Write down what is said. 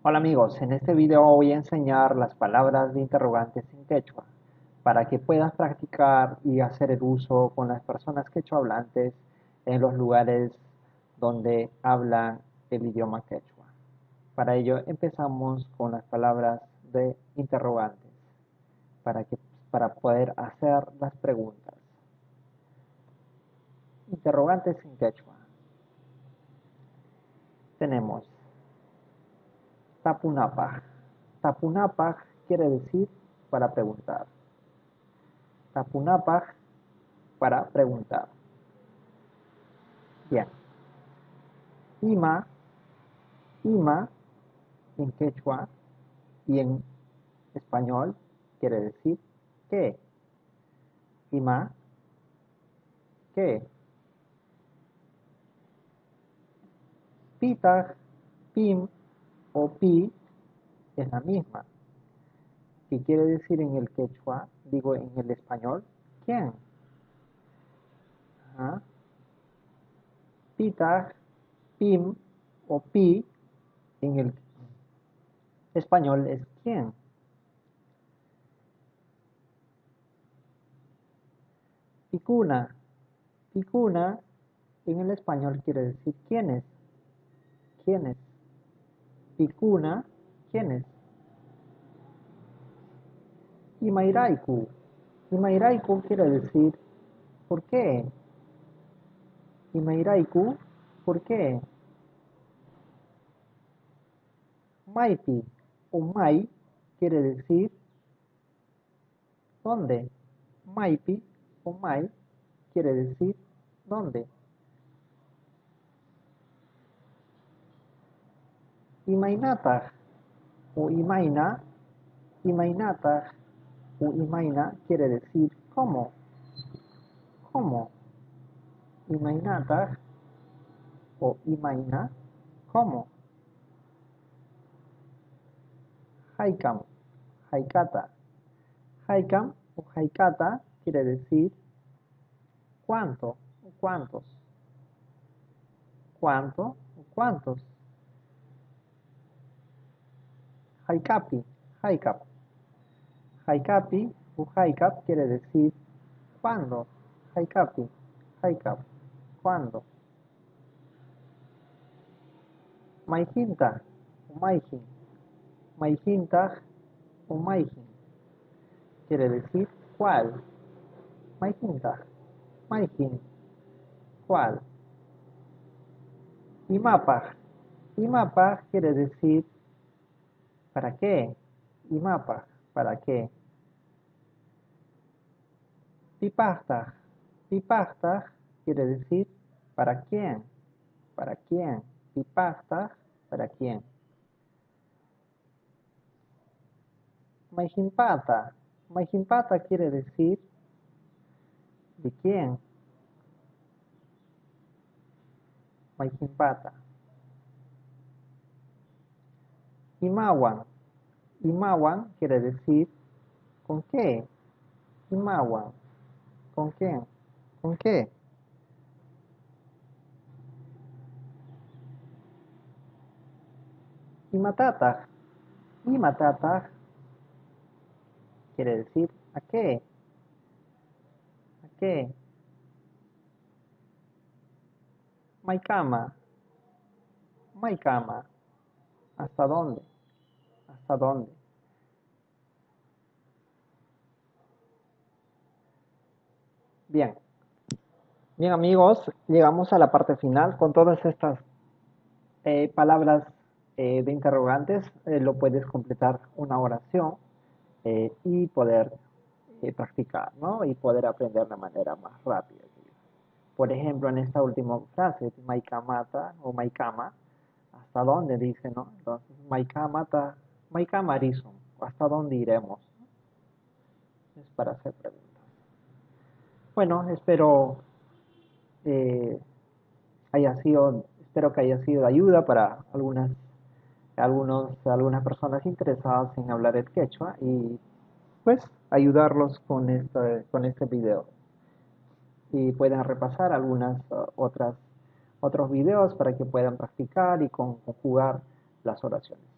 Hola amigos, en este video voy a enseñar las palabras de interrogantes en quechua para que puedas practicar y hacer el uso con las personas quechua hablantes en los lugares donde hablan el idioma quechua. Para ello empezamos con las palabras de interrogantes para para poder hacer las preguntas. Interrogantes en quechua. Tenemos tapunapaj. Tapunapaj quiere decir para preguntar. Tapunapaj para preguntar. Bien. Ima, ima en quechua y en español quiere decir ¿qué? Ima, ¿qué? Pita, pim o pi es la misma. ¿Qué quiere decir en el quechua? Digo en el español, ¿quién? Ajá. Pita, pim o pi en el español es ¿quién? Picuna, picuna en el español quiere decir ¿quiénes? ¿Quiénes? Picuna, ¿quiénes? Imairaiku. Imairaiku quiere decir ¿por qué? Imairaiku, ¿por qué? Maipi o mai quiere decir ¿dónde? Maipi o mai quiere decir ¿dónde? Imainata o imaina, imainata o imaina quiere decir ¿cómo? ¿Cómo? Imainata o imaina, ¿cómo? Haikam, haikata. Haikam o haikata quiere decir ¿cuánto? ¿O cuántos? ¿Cuánto? ¿O cuántos? Haikapi, haikap. Haikapi o haikap quiere decir ¿cuándo? Haikapi, haikap. ¿Cuándo? Maihinta o maihin. Maihinta o maihin quiere decir ¿cuál? Maihinta, maihin, ¿cuál? Imapa. Imapa quiere decir ¿para qué? Imapa, ¿para qué? Pipasta. Pipasta quiere decir ¿para quién? ¿Para quién? Pipasta, ¿para quién? Maihimpata. Maihimpata quiere decir ¿de quién? Maihimpata. Imawan. Imawan quiere decir ¿con qué? Imawan. ¿Con quién? ¿Con qué? Imatata. Imatata quiere decir ¿a qué? ¿A qué? Maikama. Maikama. ¿Hasta dónde? ¿Hasta dónde? Bien. Bien amigos, llegamos a la parte final con todas estas palabras de interrogantes. Lo puedes completar una oración y poder practicar, ¿no? Y poder aprender de manera más rápida. Por ejemplo, en esta última frase, Maikamata o Maikama, ¿hasta dónde dice, no? Entonces, Maikamata, Maikamarizum, ¿hasta dónde iremos? Es para hacer preguntas. Bueno, eh, espero que haya sido de ayuda para algunas personas interesadas en hablar el quechua y pues ayudarlos con este video. Y puedan repasar algunas otros videos para que puedan practicar y conjugar las oraciones.